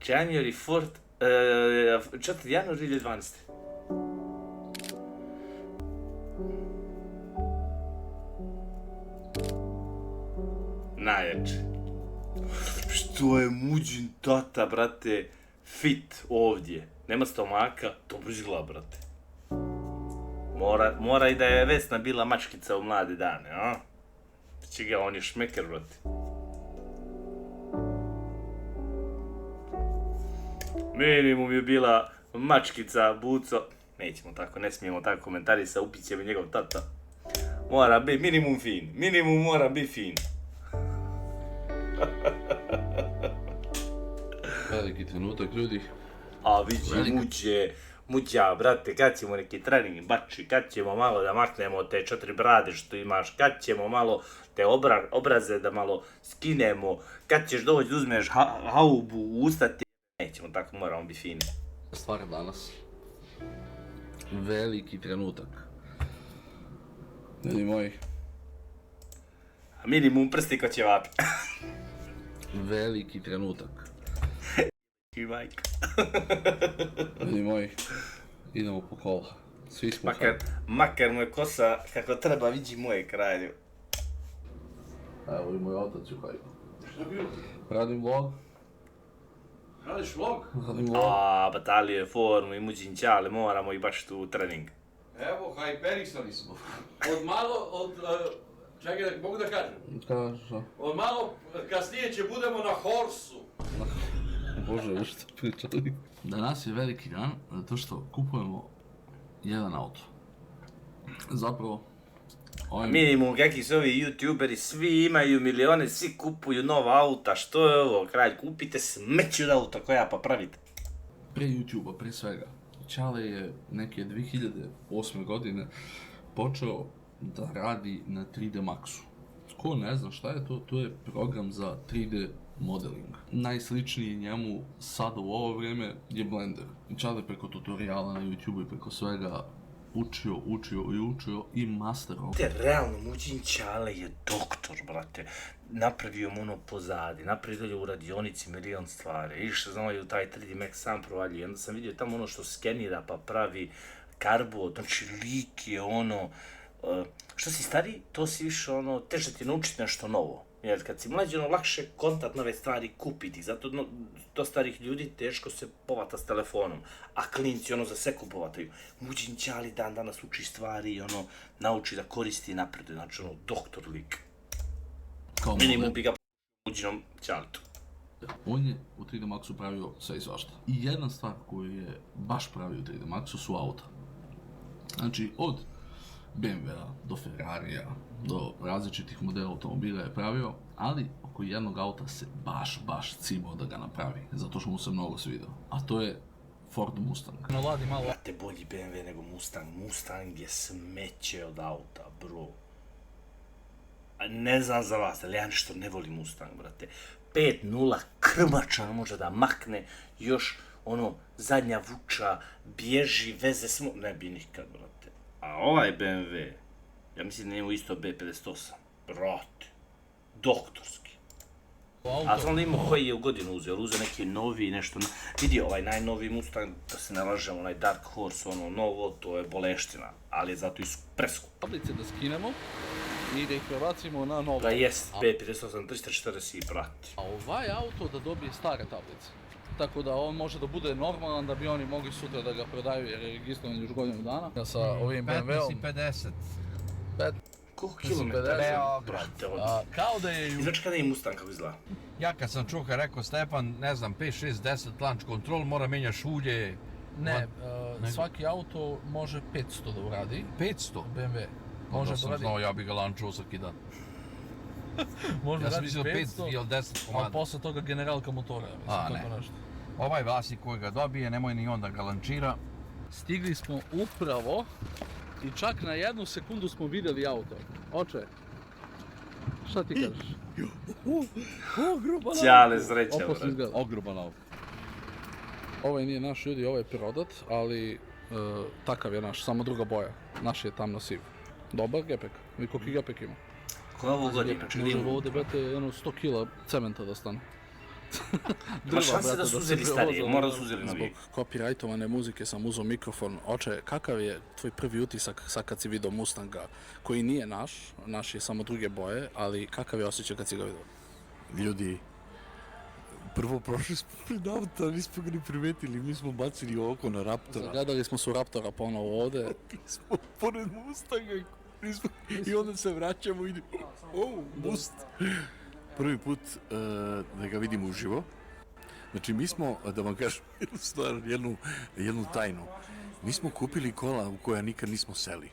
January 4th, 4. januar 2012. Najjače. Što je muđin tata, brate, fit ovdje. Nema stomaka, dobro izgleda, brate. Mora i da je Vesna bila mačkica u mlade dane, a? Čiga, on je šmeker, brate. Minimum je bila mačkica, buco. Nećemo tako, ne smijemo tako komentarisa, upit će mi njegov tata. Mora biti minimum fin, minimum mora biti fin. Veliki trenutak, ljudi. A vidi muđa, brate, kad ćemo neki trening bači, kad ćemo malo da maknemo te 4 brade što imaš, kad ćemo malo te obraze da malo skinemo, kad ćeš doći da uzmeš haubu u usta ti. Nećemo tako, moramo biti fini. Stvar danas. Veliki trenutak. Ljudi moji. Minimum prsti ko će vapi. Veliki trenutak. I majka. Ljudi moji, idemo po kola. Svi smo Makar mu je kosa kako treba, vidi moje kralju. Evo i moj otac u hajdu. Šta bilo? Radim vlog. Radiš vlog? Radim vlog. Batalio je formu i muđin čale, moramo i baš tu trening. Evo, hajperisali smo. Čekaj, mogu da kažem? Kažu. Od malo kasnije će budemo na horsu. Bože, vi što pričali. Danas je veliki dan, zato što kupujemo jedan auto. Zapravo, Minimum, kakvi su ovi youtuberi, svi imaju milione, svi kupuju nova auta, što je ovo, kralj, kupite smeće od auta koja pa pravite. Pre YouTube-a, pre svega, Čale je neke 2008. godine počeo da radi na 3D Maxu. Ko ne zna šta je to, to je program za 3D modeling. Najsličniji njemu sada u ovo vrijeme je Blender. Čale preko tutoriala na YouTube i preko svega učio i masterao. Realno, muđin čale je doktor, brate. Napravio mu ono pozadi, napravio dolje u radionici milion stvari. Išao znaju taj 3D Max sam provaljuje. Onda sam vidio tamo ono što skenira pa pravi karbo, znači lik je ono... Što si stariji, to si više ono, teže ti naučiti nešto novo. Jer kad si mlađi, ono, lakše kontakt nove stvari kupiti. Zato do starih ljudi teško se povata s telefonom. A klinci, ono, za seku povataju. Muđin čali dan danas uči stvari i ono, nauči da koristi i napreduje. Znači, ono, doktor lik. Minimum bi ga muđinom čalitu. On je u 3D Maxu pravio sve i svašta. I jedna stvar koju je baš pravio u 3D Maxu su auta. Znači, od BMW-a do Ferrarija, do različitih modela automobila je pravio, ali oko jednog auta se baš cimao da ga napravi, zato što mu se mnogo svidao. A to je Ford Mustang. Brate, bolji BMW nego Mustang. Mustang je smeće od auta, bro. Ne znam za vas, ali ja nešto ne volim Mustang, brate. 5.0 krmača može da makne, još ono, zadnja vuča, bježi, veze smo... Ne bi nikad, brate. A ovaj BMW, ja mislim da njemu isto B58, brate, doktorski. A znam da imao koji je u godinu uzeo neki novi, nešto, vidio ovaj najnoviji Mustang, da se ne lažemo, onaj Dark Horse, ono novo, to je boleština, ali je zato i preskup. Tablice da skinemo i da ih prebacimo na novo. Da jest B58 340 i brate. A ovaj auto da dobije stare tablice. Tako da on može da bude normalan, da bi oni mogli sutra da ga prodaju jer je registrovan još godinu dana. Sa ovim BMW-om... 15 i 50. Koliko kilometara? Brate, kao da je... I znači kada je Mustang kako izgleda? Ja kad sam čuka rekao Stepan, ne znam, 5, 6, 10 launch control, mora menjaš ulje. Ne, svaki auto može 500 da uradi. 500? BMW. Može da sam znao, ja bi ga launchao svaki dan. Može ja da sam radi mislio 500 ili 10 komada. A posle toga generalka motora, mislim, tako nešto. Ovaj vlasnik koji ga dobije, nemoj ni on da ga lančira. Stigli smo upravo i čak na 1 sekundu smo vidjeli auto. Oče, šta ti kažeš? Ogruban auto! Ćale sreća, brate. Ogruban auto. Ovaj nije naš, ljudi, ovaj je prodat, ali takav je naš, samo druga boja. Naš je tamno siv. Dobar gepek, vidi koliki gepek ima. Koja je ovo godina? Može ovdje, brate, 100 kila cementa da stane. Ma šanse da su uzeli starije, mora da su uzeli Zbog novije. copyrightovane muzike sam uzeo mikrofon. Oče, kakav je tvoj prvi utisak sad kad si vidio Mustanga, koji nije naš je samo druge boje, ali kakav je osjećaj kad si ga vidio? Ljudi, prvo prošli smo pred auta, nismo ga ni primetili, mi smo bacili oko na Raptora. Zagledali smo su Raptora ponovo ovde. Smo pored Mustanga i onda se vraćamo i ide, Must. Prvi put da ga vidimo uživo. Znači mi smo, da vam kažem jednu stvar, jednu tajnu, mi smo kupili kola u koja nikad nismo seli.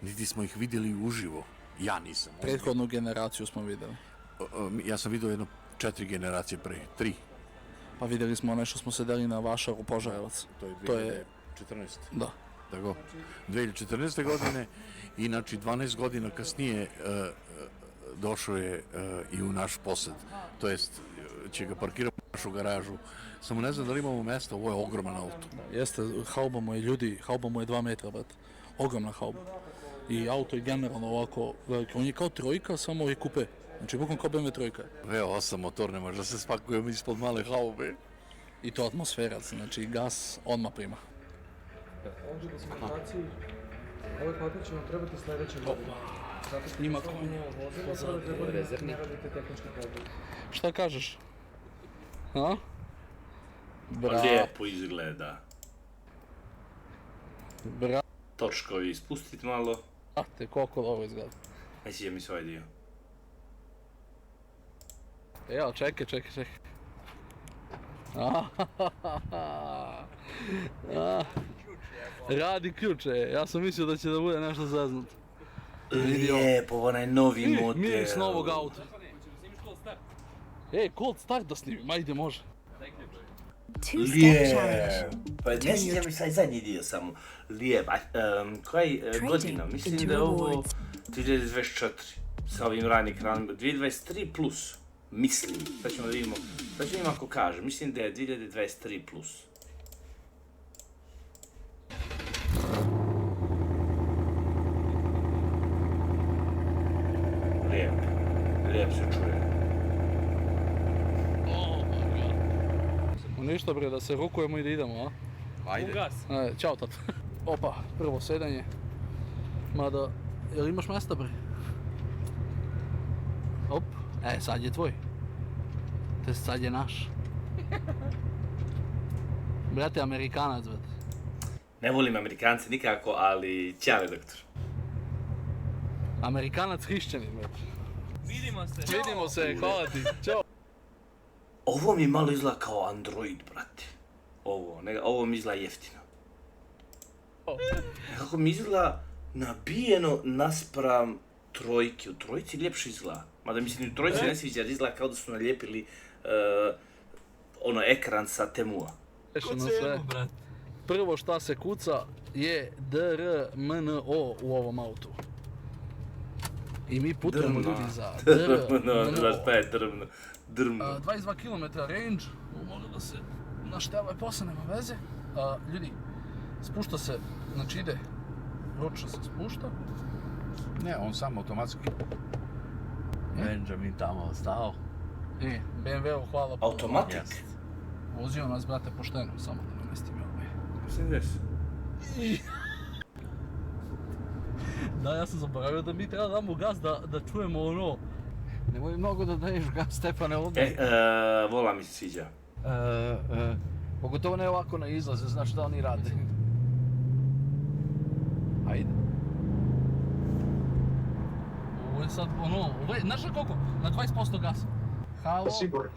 Niti smo ih vidjeli uživo. Ja nisam. Prethodnu generaciju smo videli. Ja sam vidio jedno 4 generacije pre, 3. Pa vidjeli smo nešto smo sedeli na Vašaru Požarevac. To je 2014. Da. Tako, 2014. godine i znači 12 godina kasnije došao je i u naš posed. To jest, će ga parkirati u našu garažu. Samo ne znam da li imamo mesta, ovo je ogroman auto. Jeste, hauba mu je ljudi, hauba mu je 2 metra, brat. Ogromna hauba. I auto je generalno ovako veliki. On je kao trojka, samo je kupe. Znači, bukvalno kao BMW trojka. V8 motor, ne može da se spakujemo ispod male haube. I to atmosferac, znači gas odmah prima. Ovdje u dokumentaciji, ovaj papir će vam trebati sljedeće godine. Zato što Ima samo vozilo sada treba da ne radite tehničke preglede. Šta kažeš? A? Bra, Lijepo izgleda. bra, Točkovi ispustit malo. te koliko ovo izgleda. Ne sviđa mi se ovaj dio. Evo, čekaj. Radi ključe, ja sam mislio da će da bude nešto zeznut. Lijepo, onaj novi model. Miris novog auta. Ej, cold start da snimim, ajde može. Lijep. Pa ne sviđa mi sad zadnji dio samo. Lijep. Koja je godina? Mislim da je ovo 2024. Sa ovim ranim ekranom. 2023 plus. Mislim. Sad ćemo da vidimo. Sad ćemo ako kaže. Mislim da je 2023 plus. Lijep. Lijep se čuje. Ništa bre, da se rukujemo i da idemo, a? Ajde. Ćao tat. Opa, prvo sedanje. Mada, jel imaš mesta bre? Op, sad je tvoj. Sad je naš. Brate, Amerikanac, brate. Ne volim Amerikance nikako, ali ćale doktor. Amerikanac hrišćanin, brate. Vidimo se, hvala ti. Ćao. Ovo mi malo izgleda kao Android, brate. Ovo mi izgleda jeftino. Kako mi izgleda nabijeno naspram trojke. U trojci ljepše izgleda. Mada mislim u trojci ne sviđa, izgleda kao da su nalijepili ekran sa Temua. Prvo šta se kuca je DRMNO u ovom autu. I mi putujemo ljudi za DRMNO. Znaš šta je drmno? 22 km range, može da se našteva i posle nema veze. Ljudi, spušta se, znači ide, ručno se spušta. Ne, on sam automatski. Benjamin tamo stao. BMW-u hvala. Automatik? Vozio nas, brate, pošteno, samo da namestim ovaj. Mislim da si. Da, ja sam zaboravio da mi treba damo gas da čujemo ono. Nemoj mnogo da daješ gas, Stefane, ovdje. Vola mi se sviđa. Pogotovo ne ovako na izlaze, znaš šta oni rade. Ajde. Ovo je sad znaš na koliko? Na 20% gasa. Halo? Sigurno.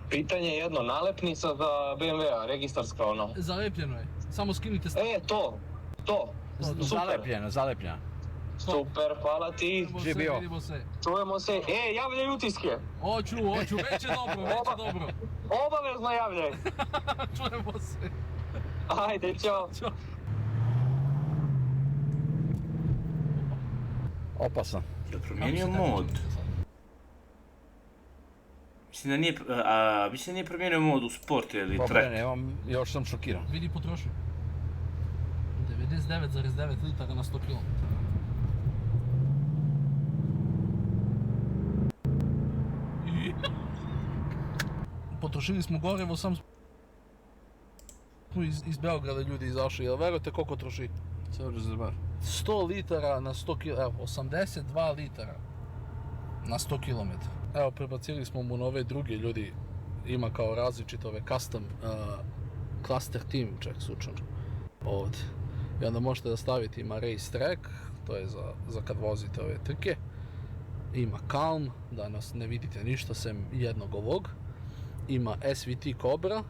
Pitanje je jedno, nalepnica za BMW-a, registarska ono. Zalepljeno je, samo skinite To. Super. Zalepljena. Super, hvala ti. Vidimo se. Čujemo se. Javljaj utiske. Hoću, već je dobro. Obavezno javljaj. Čujemo se. Ajde, čao. Opasan. Je promijenio mod? Mislim da nije promijenio mod u sport ili track. Ne, još sam šokiran. Vidi potrošio. 99,9 litara na 100 km. potrošili smo gorivo, sam smo iz Beograda ljudi izašli, jel verujete koliko troši? Ceo rezervar. 100 litara na 100 km, evo, 82 litara na 100 km. Evo, prebacili smo mu nove druge ljudi, ima kao različite ove custom cluster team, čak slučajno, ovdje. I onda možete da stavite, ima race track, to je za kad vozite ove trke. Ima calm, da nas ne vidite ništa sem jednog ovog. Ima SVT Cobra,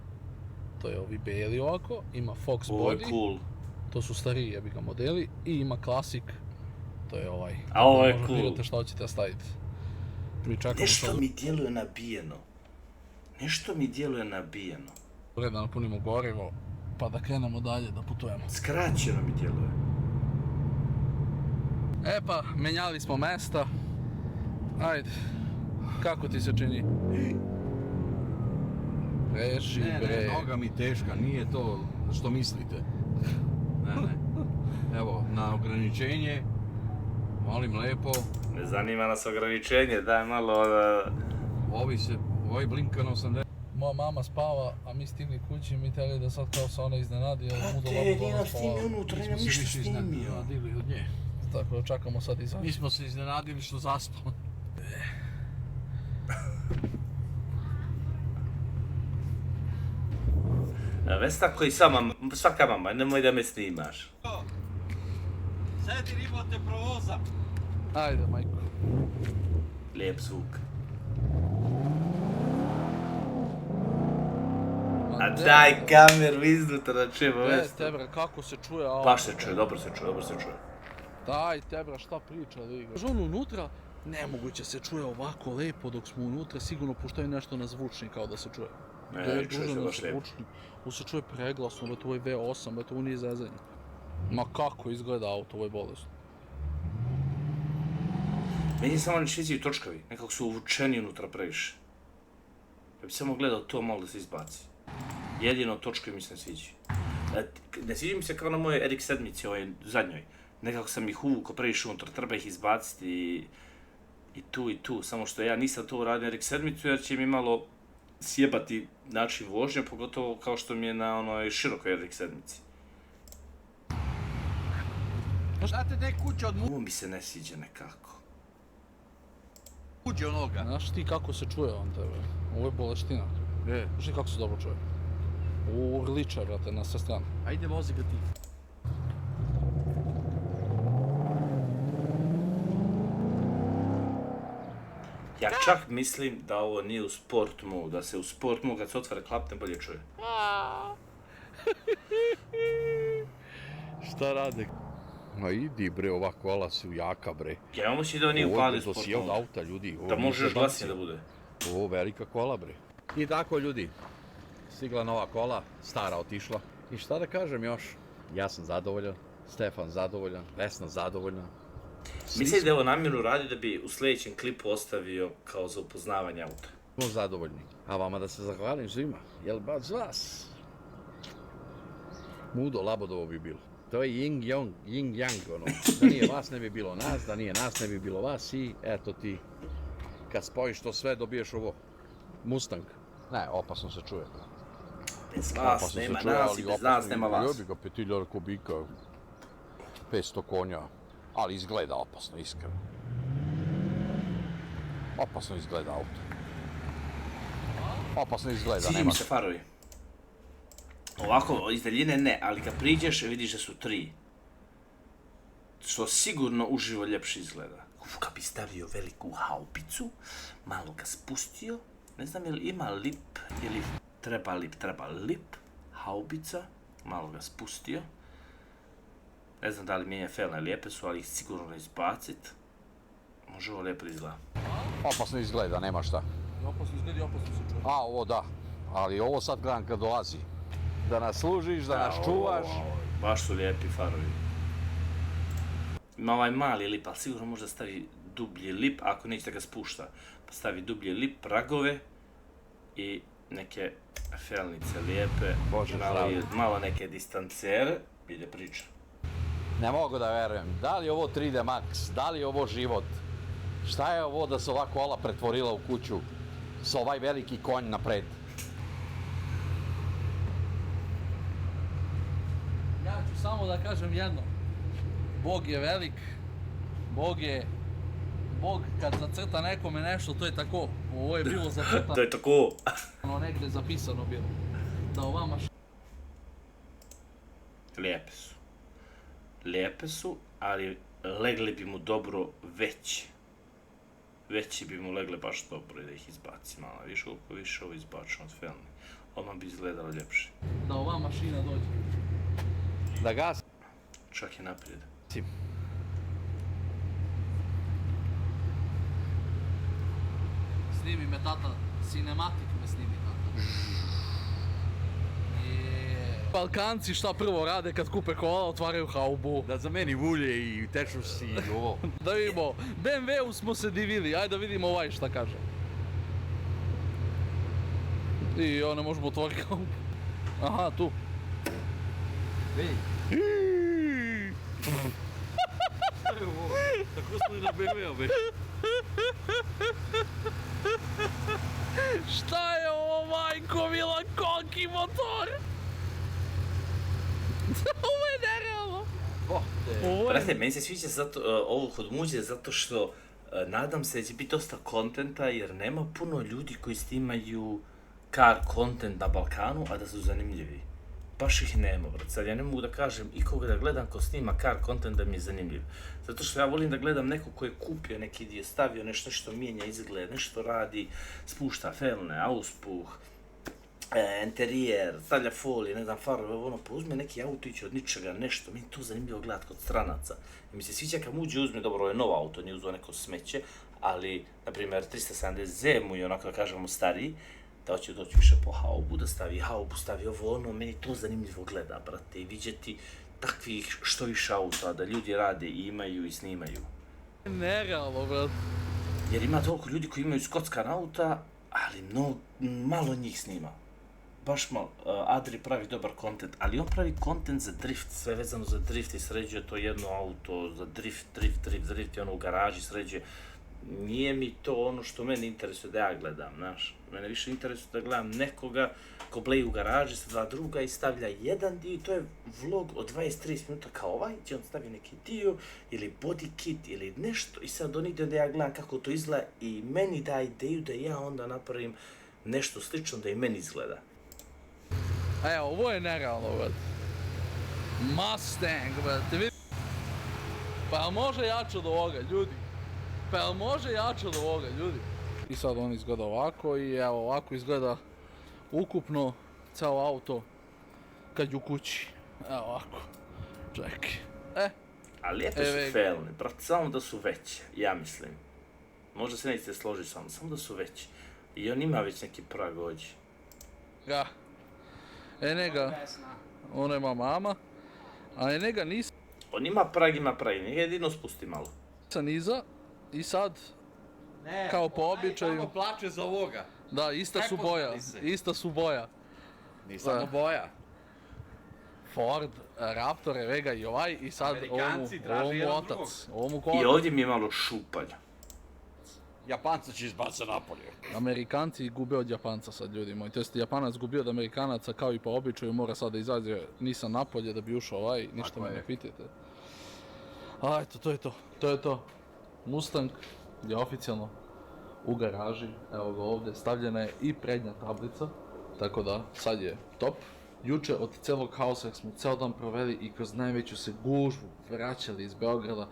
to je ovi beli ovako. Ima Fox Ovo je Body, cool. to su stariji jebiga modeli. I ima Classic, to je ovaj. A ovo je Možda cool. birate šta ćete da stavite. Mi čekamo Nešto sad mi djeluje nabijeno. Nešto mi djeluje nabijeno. red da napunimo gorivo, pa da krenemo dalje da putujemo. Skraćeno mi djeluje. E pa, menjali smo mesta. Ajde, kako ti se čini? Reši, bre. Ne, noga mi teška, nije to što mislite. Ne. Evo, na ograničenje, molim lepo, Ne zanima nas ograničenje, daj malo ovaj blinka na 80. Moja mama spava, a mi stigli kući, mi teli da sad kao se ona iznenadi, jer mudo labo spavala. unutra, nema ništa snimio. Iznenadili od nje. Tako da čekamo sad izaći. Mi smo se iznenadili što zaspamo. Vesna koji svaka mama, nemoj da me snimaš. Sedi ribote provoza. Ajde, majko. Lijep zvuk. A daj kameru iznutra, čemo Vesna. Tebra, kako se čuje? Baš se čuje, dobro se čuje. Daj, Tebra, šta priča, liga? On unutra, nemoguće se čuje ovako lepo dok smo unutra, sigurno puštaju nešto na zvučnik kao da se čuje. Ne, čuje se baš lijepo. Ovo se čuje preglasno, ovo je V8, ovo nije zezanje. Ma kako izgleda auto, ovo je bolesno. Meni samo ne sviđaju točkavi, nekako su uvučeni unutra previše. Ja bi samo gledao to malo da se izbaci. Jedino točkavi mi se ne sviđaju. Ne sviđa mi se kao na mojoj RX-7, ovoj zadnjoj. Nekako sam ih uvukao previše unutra, treba ih izbaciti i tu. Samo što ja nisam to uradio na RX-7 jer će mi malo sjebati način vožnje, pogotovo kao što mi je na onoj širokoj RX-7. Znate da je kuća od Ovo mi se ne sviđa nekako. muđe onoga. Znaš ti kako se čuje on tebe? Ovo je boleština. Znaš ti kako se dobro čuje? Urliče, brate, na sve strane. Ajde vozi ga ti. Ja čak mislim da ovo nije u sport mode, da se u sport mode kad se otvore klapne bolje čuje. Šta rade? Ma idi bre, ova kola su jaka bre. Ja imamo si da nije upali u sport To si od mode. auta ljudi. Da može još glasnije da bude. Ovo velika kola bre. I tako ljudi, stigla nova kola, stara otišla. I šta da kažem još? Ja sam zadovoljan, Stefan zadovoljan, Vesna zadovoljna. Mislim da je ovo namjerno radio da bi u sljedećem klipu ostavio kao za upoznavanje auta. Smo zadovoljni. A vama da se zahvalim svima, jel baš vas? Mudo Labodovo bi bilo. To je yin yang ono. Da nije vas ne bi bilo nas, da nije nas ne bi bilo vas i eto ti. Kad spojiš to sve dobiješ ovo. Mustang. Ne, opasno se čuje. Bez vas nema nas i bez nas nema vas. Jebi ga 5000 kubika, 500 konja, ali izgleda opasno, iskreno. Opasno izgleda auto. Opasno izgleda, Sviđa nema mi se farovi. Ovako, iz daljine ne, ali kad priđeš vidiš da su 3. Što sigurno uživo ljepše izgleda. Kad bi stavio veliku haubicu, malo ga spustio, ne znam je li ima lip, ili treba lip, haubica, malo ga spustio. Ne znam da li mijenja felne, lijepe su, ali ih sigurno izbacit. Može ovo lijepo izgleda. Opasno izgleda, nema šta. Opasno izgleda i opasno se čuje. A, ovo da. Ali ovo sad gledam kad dolazi. Da nas služiš, da nas čuvaš. Baš su lijepi farovi. Ima ovaj mali lip, ali sigurno može stavi dublji lip, ako neće da ga spušta. Pa stavi dublji lip, pragove i neke felnice lijepe. Bože malo, zdravlje. malo neke distancere, ide priča. Ne mogu da verujem. Da li je ovo 3D Max? Da li je ovo život? Šta je ovo da se ova kola pretvorila u kuću? Sa ovaj veliki konj napred. samo da kažem jedno. Bog je velik. Bog kad zacrta nekome nešto, to je tako. Ovo je bilo zacrtano. To je tako. Ono negdje zapisano bilo. Da o vama Lijepe su. Lijepe su, ali legli bi mu dobro veći. Veći bi mu legle baš dobro i da ih izbaci malo. Više koliko više ovo izbačeno od felni. Odmah bi izgledalo ljepše. da ova mašina dođe. Da gas. Čak i naprijed. Snimi me tata, cinematik me snimi tata. Balkanci šta prvo rade kad kupe kola, otvaraju haubu. Da zameni vulje i tečnost i ovo. Da vidimo, BMW-u smo se divili, ajde da vidimo ovaj šta kaže. I ne možemo otvoriti haubu. Aha, tu. Tako smo i na BMW-u već. Šta je ovo, majko mila, koliki motor? Ovo je nerealno. Brate, meni se sviđa ovo kod muđe zato što nadam se da će biti dosta kontenta jer nema puno ljudi koji snimaju car content na Balkanu, a da su zanimljivi. Baš ih nema, brate. Sad ja ne mogu da kažem ikoga da gledam ko snima car content da mi je zanimljiv. Zato što ja volim da gledam neko ko je kupio neki dio, stavio nešto što mijenja izgled, nešto radi, spušta felne, auspuh, interijer, stavlja folije, ne znam, farove, ono, pa uzme neki autić od ničega, nešto, meni to zanimljivo gledat kod stranaca. I mi se sviđa kad muđe uzme, dobro, ovo je novo auto, nije uzeo neko smeće, ali, na primjer, 370Z mu je onako, da kažemo, stariji, da hoće doći više po haubu, da stavi haubu, stavi ovo, ono, meni to zanimljivo gleda, brate, i vidjeti takvih što više auta, da ljudi rade i imaju i snimaju. Nerealno, brate. Jer ima toliko ljudi koji imaju skockan auta, ali malo njih snima. Baš malo. Adri pravi dobar kontent, ali on pravi kontent za drift, sve vezano za drift i sređuje to jedno auto, za drift i ono u garaži sređuje. Nije mi to ono što mene interesuje da ja gledam, znaš. Mene više interesuje da gledam nekoga ko bleji u garaži sa dva druga i stavlja jedan dio i to je vlog od 20-30 minuta kao ovaj, gdje on stavi neki dio ili body kit ili nešto i sad on ide da ja gledam kako to izgleda i meni da ideju da ja onda napravim nešto slično da i meni izgleda. Evo, ovo je nerealno, brate. Mustang, brate, vidi. Pa jel može jače od ovoga, ljudi? I sad on izgleda ovako i evo ovako izgleda ukupno ceo auto kad je u kući. Evo ovako. Čekaj. A lijepe su felne, brate, samo da su veće, ja mislim. Možda se nećete složiti samo da su veće. I on ima već neki prag ovdje. Ja. Njega, ona ima mama, a njega nisam On ima prag, njega jedino spusti malo. iza i sad, kao po običaju, Samo plače za ovoga. da, ista su boja. Nije samo boja. Ford, Raptor, Vega i ovaj i sad Amerikanci traže ovomu jedan otac, ovomu I kotac. ovdje mi je malo šupalj. Japanca će izbaca napolje. Amerikanci gube od Japanca sad, ljudi moji. To jest Japanac gubio od Amerikanaca kao i po običaju, mora sad da izađe Nissan napolje da bi ušao ovaj, ništa me ne pitajte. A eto, to je to. Mustang je oficijalno u garaži, evo ga ovdje, stavljena je i prednja tablica, tako da sad je top. Juče od celog haosa smo ceo dan proveli i kroz najveću se gužvu vraćali iz Beograda.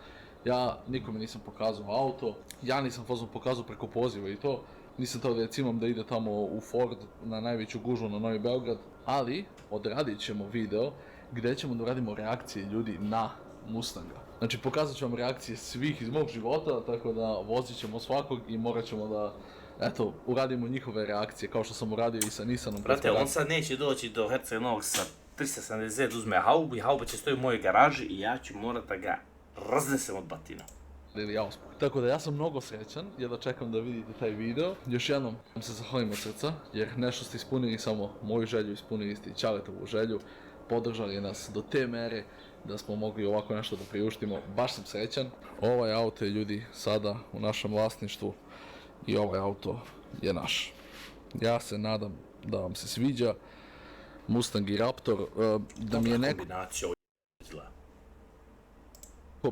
Ja nikome nisam pokazao auto, ja nisam fazom pokazao preko poziva i to. Nisam teo da je cimam da ide tamo u Ford na najveću gužvu na Novi Beograd, ali odradit ćemo video gdje ćemo da uradimo reakcije ljudi na Mustanga. Znači pokazat ću vam reakcije svih iz mog života, tako da vozit ćemo svakog i morat ćemo da, eto, uradimo njihove reakcije kao što sam uradio i sa Nissanom. Brate, on sad neće doći do Herceg Novog sa 370Z da uzme haubu i hauba će stoji u mojoj garaži i ja ću morat da ga raznesem od batina. Ili auspuh. Tako da ja sam mnogo srećan, jedva čekam da vidite taj video. Još jednom vam se zahvalim od srca, jer nešto ste ispunili samo moju želju, ispunili ste i Ćaletovu želju, podržali nas do te mere da smo mogli ovako nešto da priuštimo. Baš sam srećan. Ovaj auto je, ljudi, sada u našem vlasništvu i ovaj auto je naš. Ja se nadam da vam se sviđa Mustang i Raptor, da mi je neko... Kombinacija, ovo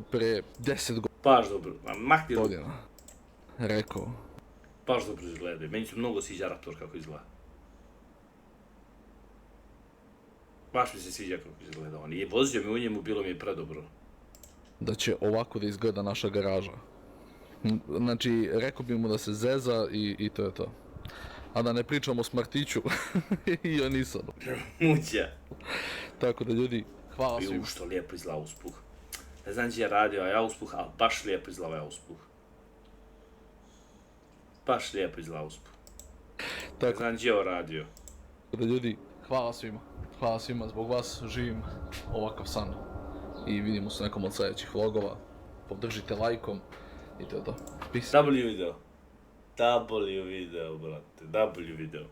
pre 10 Baš dobro. Makni ruku. godina rekao. Baš dobro izgledaju. Meni se mnogo sviđa Raptor kako izgleda. Baš mi se sviđa kako izgleda on. I vozio me u njemu, bilo mi je predobro. Da će ovako da izgleda naša garaža. Znači, rekao bi mu da se zeza i to je to. A da ne pričamo o Smartiću i o Nisanu. Muća. Tako da ljudi, hvala svima. Što lijepo izgleda auspuh. Ne znam gdje je radio ovaj auspuh, ali baš lijepo izgleda ovaj auspuh. Baš lijepo izgleda auspuh. Ne Tako znam gdje je ovo radio. da ljudi, hvala svima. Hvala svima, zbog vas živim ovakav san. I vidimo se nekom od sljedećih vlogova. Podržite lajkom i to je to. Peace. W video. W video, brate. W video.